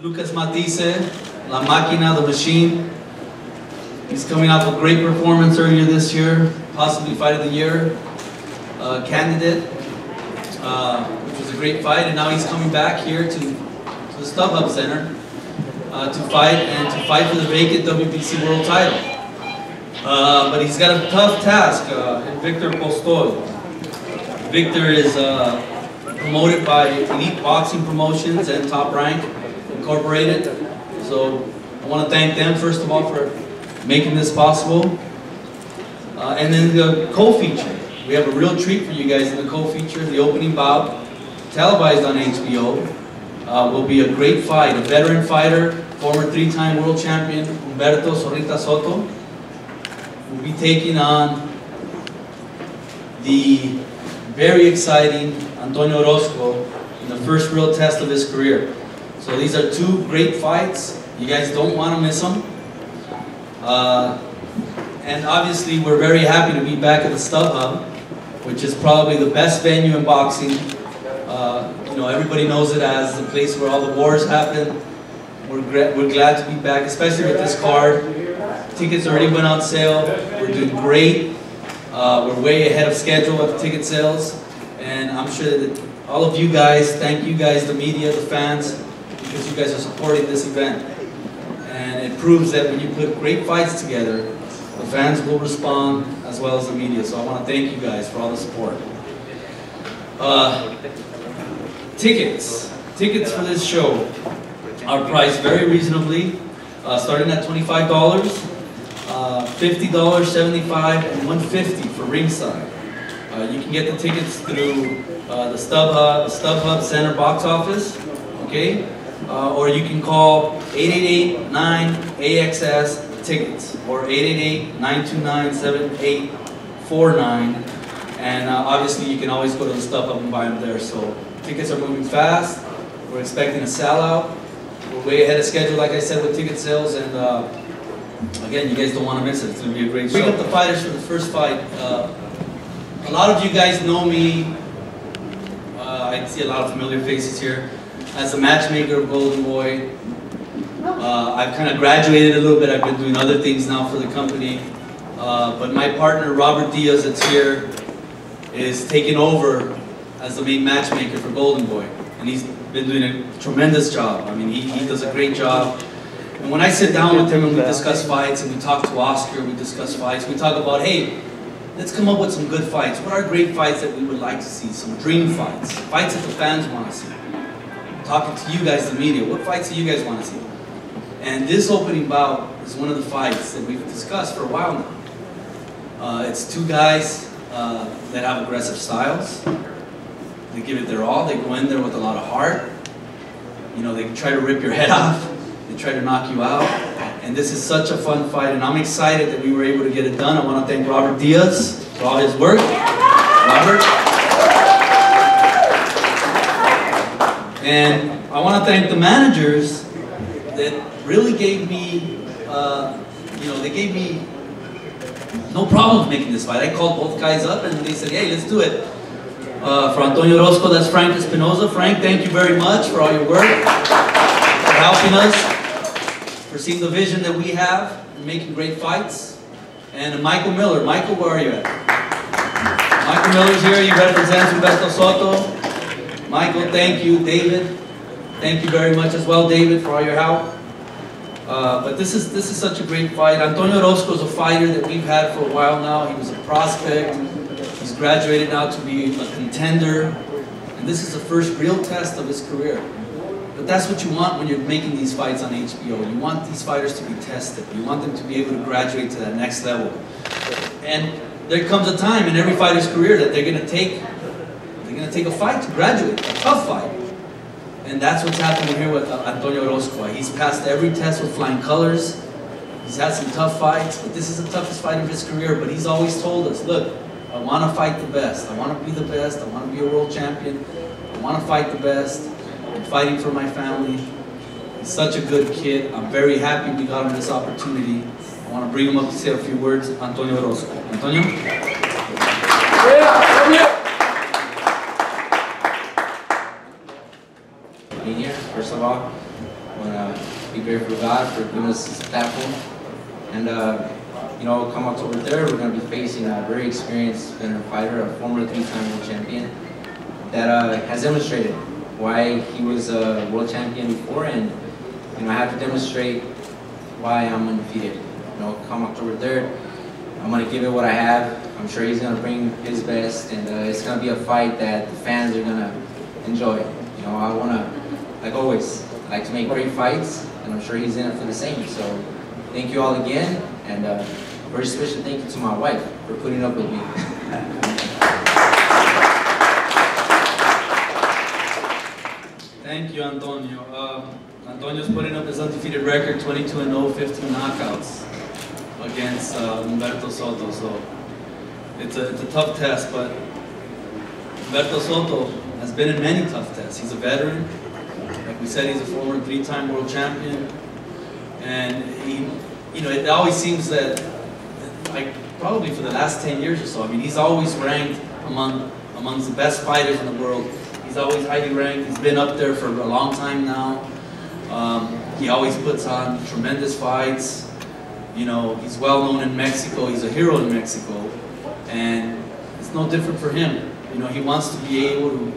Matthysse, La Máquina, the machine. He's coming off a great performance earlier this year, possibly Fight of the Year candidate, which was a great fight, and now he's coming back here to the StubHub Center to fight for the vacant WBC World title. But he's got a tough task in Viktor Postol. Victor is promoted by Elite Boxing Promotions and Top Rank Incorporated. So I want to thank them first of all for making this possible. And then the co-feature. We have a real treat for you guys in the co-feature. The opening bout, televised on HBO, will be a great fight. A veteran fighter, former 3-time world champion, Umberto Soto, will be taking on the very exciting Antonio Orozco in the first real test of his career. So these are two great fights. You guys don't want to miss them. And obviously we're very happy to be back at the StubHub, which is probably the best venue in boxing. You know, everybody knows it as the place where all the wars happen. We're glad to be back, especially with this card. Tickets already went on sale. We're doing great. We're way ahead of schedule with the ticket sales. And I'm sure that all of you guys, thank you guys, the media, the fans, because you guys are supporting this event. And it proves that when you put great fights together, the fans will respond as well as the media. So I want to thank you guys for all the support. Tickets for this show are priced very reasonably, starting at $25, $50, $75, and $150 for ringside. You can get the tickets through the StubHub Center box office, okay? Or you can call 888-9-AXS-TICKETS or 888-929-7849. And obviously you can always go to the StubHub and buy them there. So tickets are moving fast. We're expecting a sellout. We're way ahead of schedule, like I said, with ticket sales. And again, you guys don't want to miss it. It's going to be a great show. Bring up the fighters for the first fight. A lot of you guys know me. I see a lot of familiar faces here. As a matchmaker of Golden Boy, I've kind of graduated a little bit. I've been doing other things now for the company. But my partner, Robert Diaz, that's here, is taking over as the main matchmaker for Golden Boy. And he's been doing a tremendous job. I mean, he does a great job. And when I sit down with him and we discuss fights, and we talk to Oscar, we discuss fights, we talk about, hey, let's come up with some good fights. What are great fights that we would like to see? Some dream fights. Fights that the fans want to see. Talking to you guys, the media, what fights do you guys want to see? And this opening bout is one of the fights that we've discussed for a while now. It's two guys that have aggressive styles. They give it their all. They go in there with a lot of heart. You know, they try to rip your head off. They try to knock you out. And this is such a fun fight, and I'm excited that we were able to get it done. I want to thank Robert Diaz for all his work. Robert. And I want to thank the managers that really gave me, you know, they gave me no problem making this fight. I called both guys up and they said, hey, let's do it. For Antonio Orozco, that's Frank Espinoza. Frank, thank you very much for all your work, for helping us, for seeing the vision that we have in making great fights. And Michael Miller. Michael, where are you at? Michael Miller's here. He represents Umberto Soto. Michael, thank you. David, thank you very much as well, David, for all your help. But this is such a great fight. Antonio Orozco is a fighter that we've had for a while now. He was a prospect. He's graduated now to be a contender. And this is the first real test of his career. But that's what you want when you're making these fights on HBO. You want these fighters to be tested. You want them to be able to graduate to that next level. And there comes a time in every fighter's career that they're going to take a fight to graduate, a tough fight. And that's what's happening here with Antonio Orozco. He's passed every test with flying colors. He's had some tough fights, but this is the toughest fight of his career. But he's always told us, look, I want to fight the best. I want to be the best. I want to be a world champion. I want to fight the best. I'm fighting for my family. He's such a good kid. I'm very happy we got him this opportunity. I want to bring him up to say a few words. Antonio Orozco. Antonio? Being here, first of all. I want to be grateful to God for giving us this platform. And, you know, come October 3rd, we're going to be facing a very experienced veteran fighter, a former 3-time world champion that has demonstrated why he was a world champion before, and you know, I have to demonstrate why I'm undefeated. You know, come October 3rd, I'm going to give it what I have. I'm sure he's going to bring his best, and it's going to be a fight that the fans are going to enjoy. You know, I want to, like always, I like to make great fights, and I'm sure he's in it for the same. So, thank you all again, and a very special thank you to my wife for putting up with me. Thank you, Antonio. Antonio's putting up his undefeated record, 22-0, 15 knockouts against Humberto Soto. So it's a tough test, but Humberto Soto has been in many tough tests. He's a veteran. Like we said, he's a former 3-time world champion, and he, you know, it always seems that, like probably for the last 10 years or so, I mean, he's always ranked amongst the best fighters in the world. He's always highly ranked. He's been up there for a long time now. He always puts on tremendous fights. You know, he's well known in Mexico. He's a hero in Mexico, and it's no different for him. You know, he wants to be able to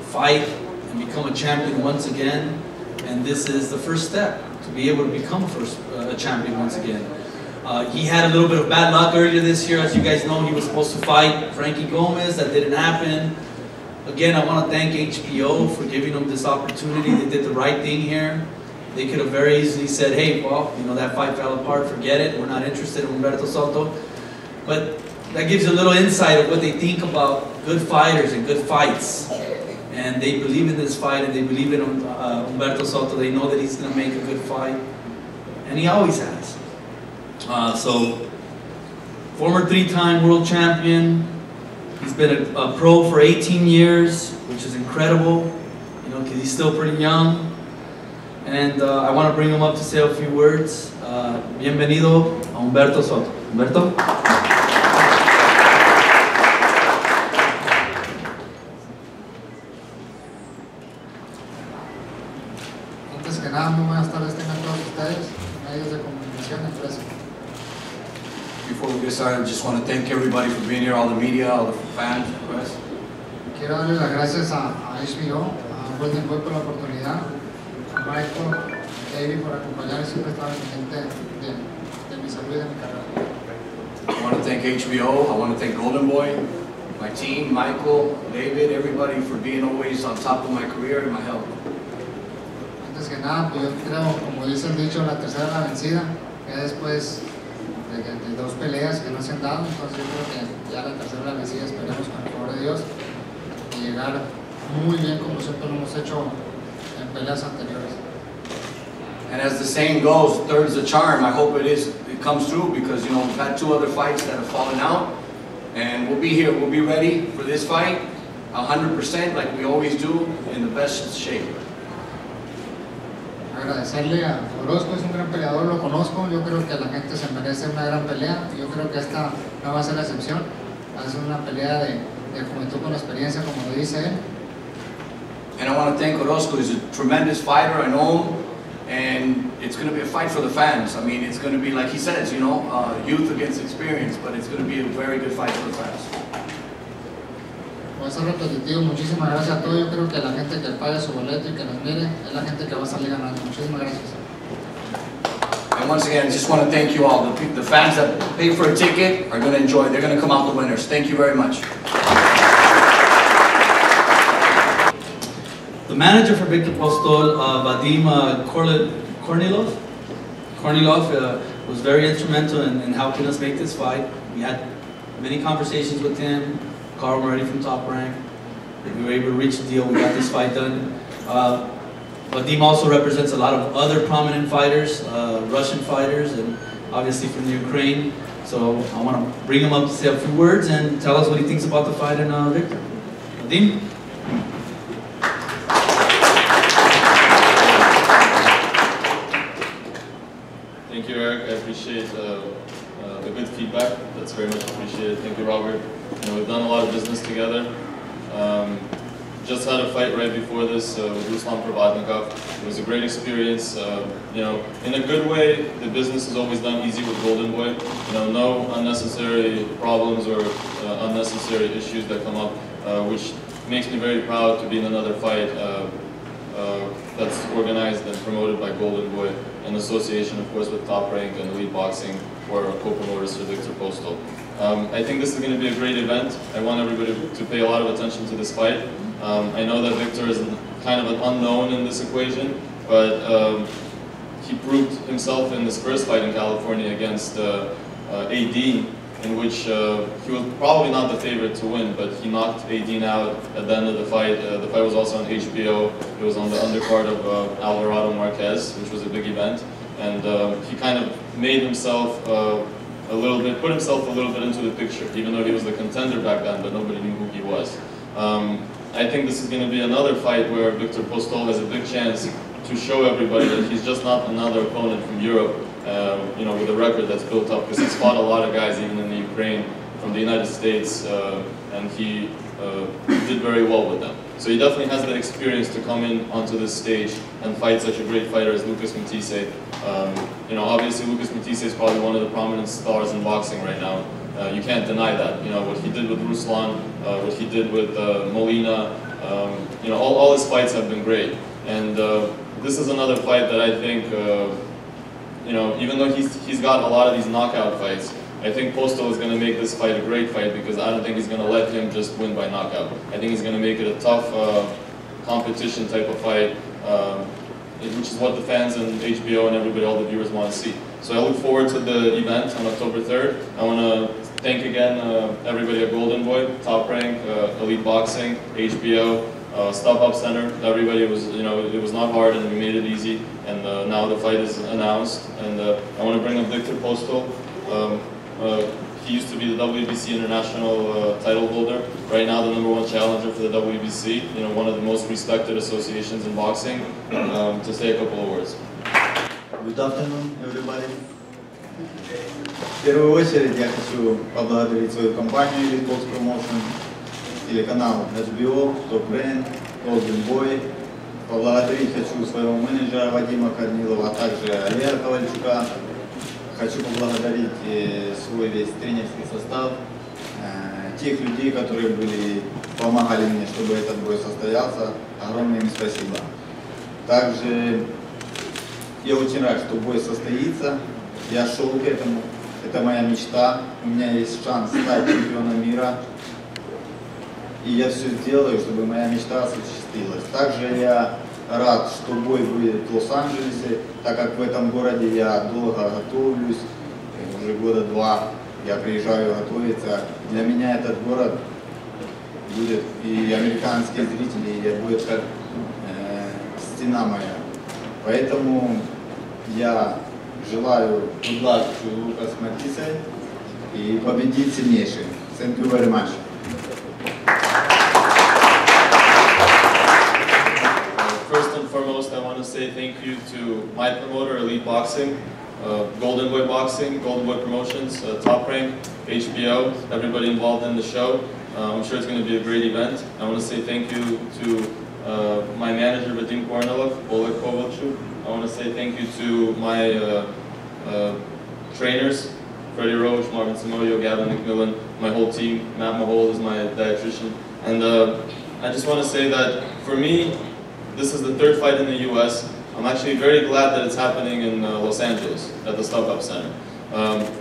fight and become a champion once again, and this is the first step to be able to become a champion once again. He had a little bit of bad luck earlier this year. As you guys know, he was supposed to fight Frankie Gomez. That didn't happen. Again, I want to thank HBO for giving him this opportunity. They did the right thing here. They could have very easily said, hey, well, you know, that fight fell apart, forget it. We're not interested in Humberto Soto. But that gives you a little insight of what they think about good fighters and good fights. And they believe in this fight, and they believe in Humberto Soto. They know that he's going to make a good fight. And he always has. So, former 3-time world champion. He's been a pro for 18 years, which is incredible, you know, because he's still pretty young. And I want to bring him up to say a few words. Bienvenido a Humberto Soto. Humberto? Antes que nada, muy buenas tardes tengan todos ustedes, medios de comunicación, empresas. Before we get started, I just want to thank everybody for being here, all the media, all the fans, press. Quiero darle las gracias a HBO, a Golden Boy por la oportunidad, a Michael, David por acompañarme, siempre estaba pendiente de mi salud y de mi carrera. I want to thank HBO, I want to thank Golden Boy, my team, Michael, David, everybody for being always on top of my career and my health. Antes que nada, pues yo creo, como dice el dicho, la tercera es la vencida, que después de dos peleas que no se han dado, entonces yo creo que ya la tercera la vencida, esperemos con el favor de Dios y llegar muy bien como siempre lo hemos hecho en peleas anteriores. And as the saying goes, third's the charm. I hope it comes through, because you know we've had 2 other fights that have fallen out, and we'll be here, we'll be ready for this fight 100% like we always do, in the best shape. Agradecerle a Orozco, es un gran peleador, lo conozco, yo creo que la gente se merece una gran pelea, yo creo que esta no va a ser la excepción, va a ser una pelea de juventud con experiencia, como lo dice él. And I want to thank Orozco. He's a tremendous fighter, I know him, and it's going to be a fight for the fans. I mean, it's going to be, like he says, you know, youth against experience, but it's going to be a very good fight for the fans. Voy a ser repetitivo, muchísimas gracias a todos. Yo creo que la gente que pague su boleto y que nos mire es la gente que va a salir ganando. Muchísimas gracias. And once again, I just want to thank you all. The fans that pay for a ticket are going to enjoy. They're going to come out the winners. Thank you very much. The manager for Viktor Postol, Vadim Kornilov, was very instrumental in helping us make this fight. We had many conversations with him. Carl Murray from Top Rank. We were able to reach a deal. We got this fight done. Vadim also represents a lot of other prominent fighters, Russian fighters, and obviously from the Ukraine. So I want to bring him up to say a few words and tell us what he thinks about the fight and Viktor. Vadim? Thank you, Eric. I appreciate the good feedback. That's very much appreciated. Thank you, Robert. You know, we've done a lot of business together. just had a fight right before this with Ruslan Provodnikov. It was a great experience. You know, in a good way, the business is always done easy with Golden Boy. You know, no unnecessary problems or unnecessary issues that come up, which makes me very proud to be in another fight that's organized and promoted by Golden Boy, in association, of course, with Top Rank and Elite Boxing, for co-promoters for Viktor Postol. I think this is going to be a great event. I want everybody to pay a lot of attention to this fight. I know that Viktor is kind of an unknown in this equation, but he proved himself in his first fight in California against AD, in which he was probably not the favorite to win, but he knocked AD out at the end of the fight. The fight was also on HBO. It was on the undercard of Alvarado Marquez, which was a big event. And he kind of made himself put himself a little bit into the picture, even though he was the contender back then, but nobody knew who he was. I think this is going to be another fight where Viktor Postol has a big chance to show everybody that he's just not another opponent from Europe, you know, with a record that's built up, because he's fought a lot of guys, even in the Ukraine, from the United States, and he did very well with them. So he definitely has that experience to come in onto this stage and fight such a great fighter as Lucas Matthysse. You know, obviously Lucas Matthysse is probably one of the prominent stars in boxing right now. You can't deny that. You know, what he did with Ruslan, what he did with Molina, you know, all his fights have been great. And this is another fight that I think, you know, even though he's got a lot of these knockout fights, I think Postol is going to make this fight a great fight, because I don't think he's going to let him just win by knockout. I think he's going to make it a tough competition type of fight, which is what the fans and HBO and everybody, all the viewers, want to see. So I look forward to the event on October 3rd. I want to thank again everybody at Golden Boy, Top Rank, Elite Boxing, HBO, StubHub Center. Everybody was, you know, it was not hard and we made it easy. And now the fight is announced. And I want to bring up Viktor Postol. He used to be the WBC international title holder. Right now, the #1 challenger for the WBC. You know, one of the most respected associations in boxing. To say a couple of words. Good afternoon, everybody. В первую очередь я хочу поблагодарить свою компанию Elite Box Promotion, телеканал HBO, Top Rank, Golden Boy. Поблагодарить хочу своего менеджера Вадима Корнилова, а также Олега Ковальчука. Хочу поблагодарить свой весь тренерский состав, тех людей, которые помогали мне, чтобы этот бой состоялся. Огромное им спасибо. Также я очень рад, что бой состоится. Я шел к этому. Это моя мечта. У меня есть шанс стать чемпионом мира. И я все сделаю, чтобы моя мечта осуществилась. Также я рад, что бой будет в Лос-Анджелесе, так как в этом городе я долго готовлюсь, уже года 2 я приезжаю готовиться. Для меня этот город будет, и американские зрители, будет как стена моя. Поэтому я желаю good luck to Lucas Matthysse и победить сильнейший. Thank you very much. First and foremost, I want to say thank you to my promoter, Elite Boxing, Golden Boy Boxing, Golden Boy Promotions, Top Rank, HBO, everybody involved in the show. I'm sure it's going to be a great event. I want to say thank you to my manager, Vadim Kornilov, Oleg Kovalchuk. I want to say thank you to my trainers, Freddie Roach, Marvin Samoyo, Gavin McMillan, my whole team. Matt Mahol is my dietitian. And I just want to say that for me, this is the 3rd fight in the US. I'm actually very glad that it's happening in Los Angeles at the StubHub Center.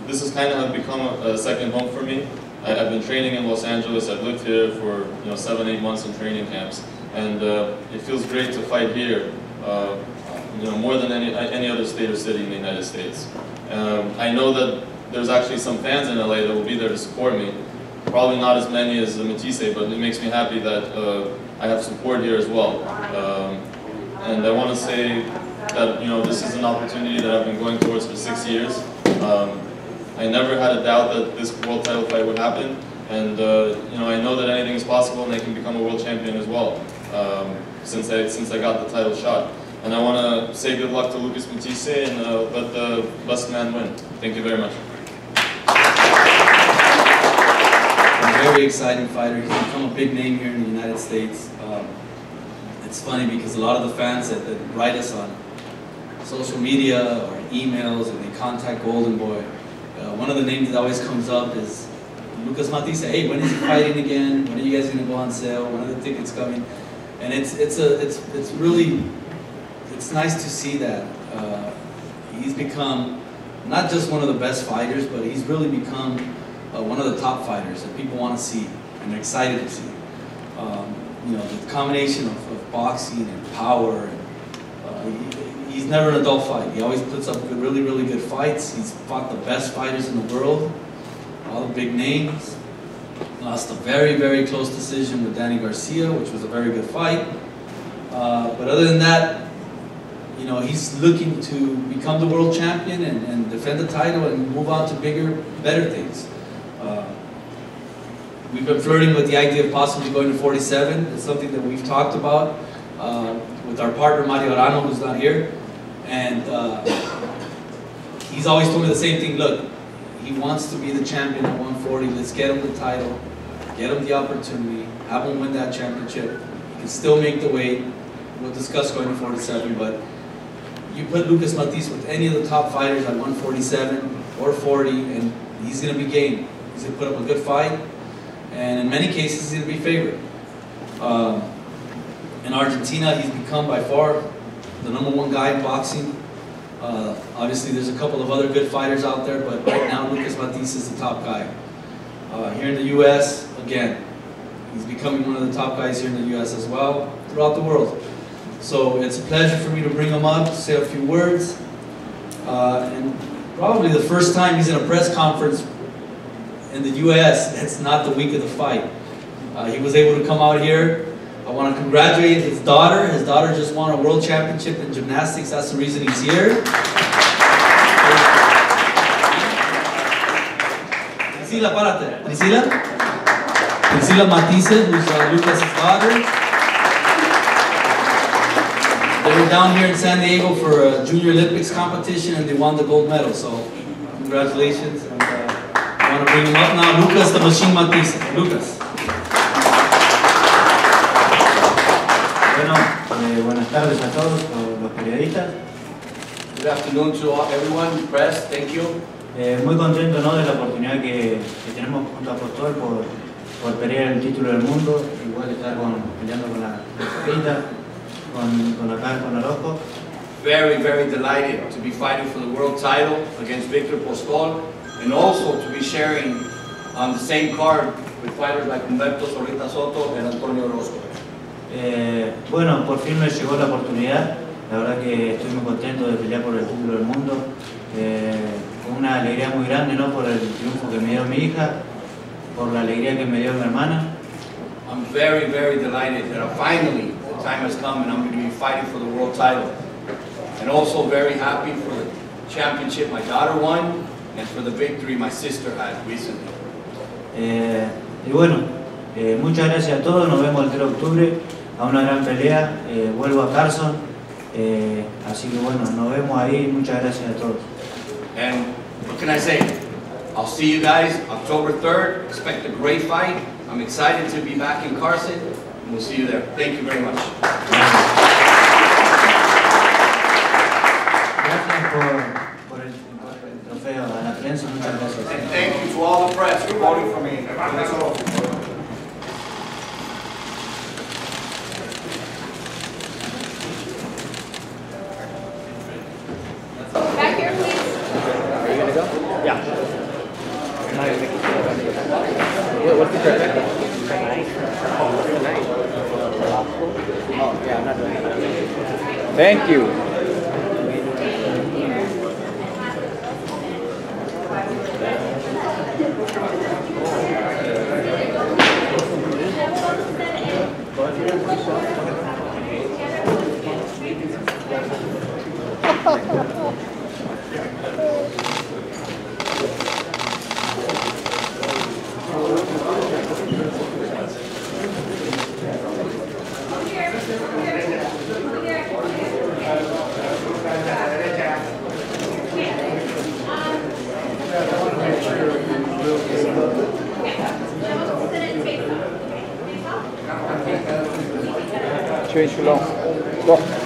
This has kind of become a second home for me. I've been training in Los Angeles. I've lived here for 7-8 months in training camps, and it feels great to fight here. More than any other state or city in the United States. I know that there's actually some fans in LA that will be there to support me. Probably not as many as the Matthysse, but it makes me happy that I have support here as well. And I want to say that this is an opportunity that I've been going towards for 6 years. I never had a doubt that this world title fight would happen, and I know that anything is possible, and I can become a world champion as well. Since I got the title shot. And I want to say good luck to Lucas Matthysse and let the best man win. Thank you very much. very exciting fighter. He's become a big name here in the United States. It's funny because a lot of the fans that write us on social media or emails and they contact Golden Boy, one of the names that always comes up is Lucas Matthysse. Hey, when is he fighting again? When are you guys going to go on sale? When are the tickets coming? And it's really nice to see that. He's become not just one of the best fighters, but he's really become one of the top fighters that people want to see and they're excited to see. You know, the combination of boxing and power. And, he's never an adult fight. He always puts up really, really good fights. He's fought the best fighters in the world, all the big names. Lost a very, very close decision with Danny Garcia, which was a very good fight. But other than that, you know, he's looking to become the world champion and defend the title and move on to bigger, better things. We've been flirting with the idea of possibly going to 47. It's something that we've talked about with our partner Mario Arano, who's not here. And he's always told me the same thing. Look, he wants to be the champion at 140. Let's get him the title, get him the opportunity, have him win that championship. He can still make the weight. We'll discuss going to 47, but you put Lucas Matthysse with any of the top fighters at 147 or 40, and he's going to be game. He's going to put up a good fight, and in many cases, he's going to be favored. In Argentina, he's become by far the #1 guy in boxing. Obviously, there's a couple of other good fighters out there, but right now, Lucas Matthysse is the top guy. Here in the U.S., again, he's becoming one of the top guys here in the U.S. as well, throughout the world. So it's a pleasure for me to bring him up, say a few words, and probably the first time he's in a press conference in the U.S. It's not the week of the fight. He was able to come out here. I want to congratulate his daughter. His daughter just won a world championship in gymnastics. That's the reason he's here. Priscila, párate. Priscila Matthysse, who's Lucas' daughter. They were down here in San Diego for a Junior Olympics competition and they won the gold medal. So congratulations. And, I want to bring him up now. Lucas the Machine Matthysse. Lucas. Bueno, buenas tardes a todos los periodistas. Good afternoon to everyone, press, thank you. Muy contento, ¿no?, de la oportunidad que tenemos junto a Postol por pelear el título del mundo, igual estar peleando con la Rita, con Orozco. Very, very delighted to be fighting for the world title against Viktor Postol and also to be sharing on the same card with fighters like Humberto Zorrita Soto and Antonio Orozco. Bueno, por fin me llegó la oportunidad. La verdad que estoy muy contento de pelear por el título del mundo. Con una alegría muy grande, ¿no?, por el triunfo que me dio mi hija, por la alegría que me dio mi hermana. I'm very, very delighted that finally the time has come and I'm going to be fighting for the world title. And also very happy for the championship my daughter won and for the victory my sister had recently. Y bueno, muchas gracias a todos. Nos vemos el 3 de octubre a una gran pelea. Vuelvo a Carson. Así que bueno, nos vemos ahí. Muchas gracias a todos. And what can I say? I'll see you guys October 3rd. Expect a great fight. I'm excited to be back in Carson. And we'll see you there. Thank you very much. Gracias por el trofeo a la prensa. Muchas gracias. And thank you to all the press for voting for me. Back here, please. Are you gonna go? Yeah. What's the correct? Tonight. Oh, tonight. Oh, yeah, I'm not doing it. Thank you. Change too long. Go.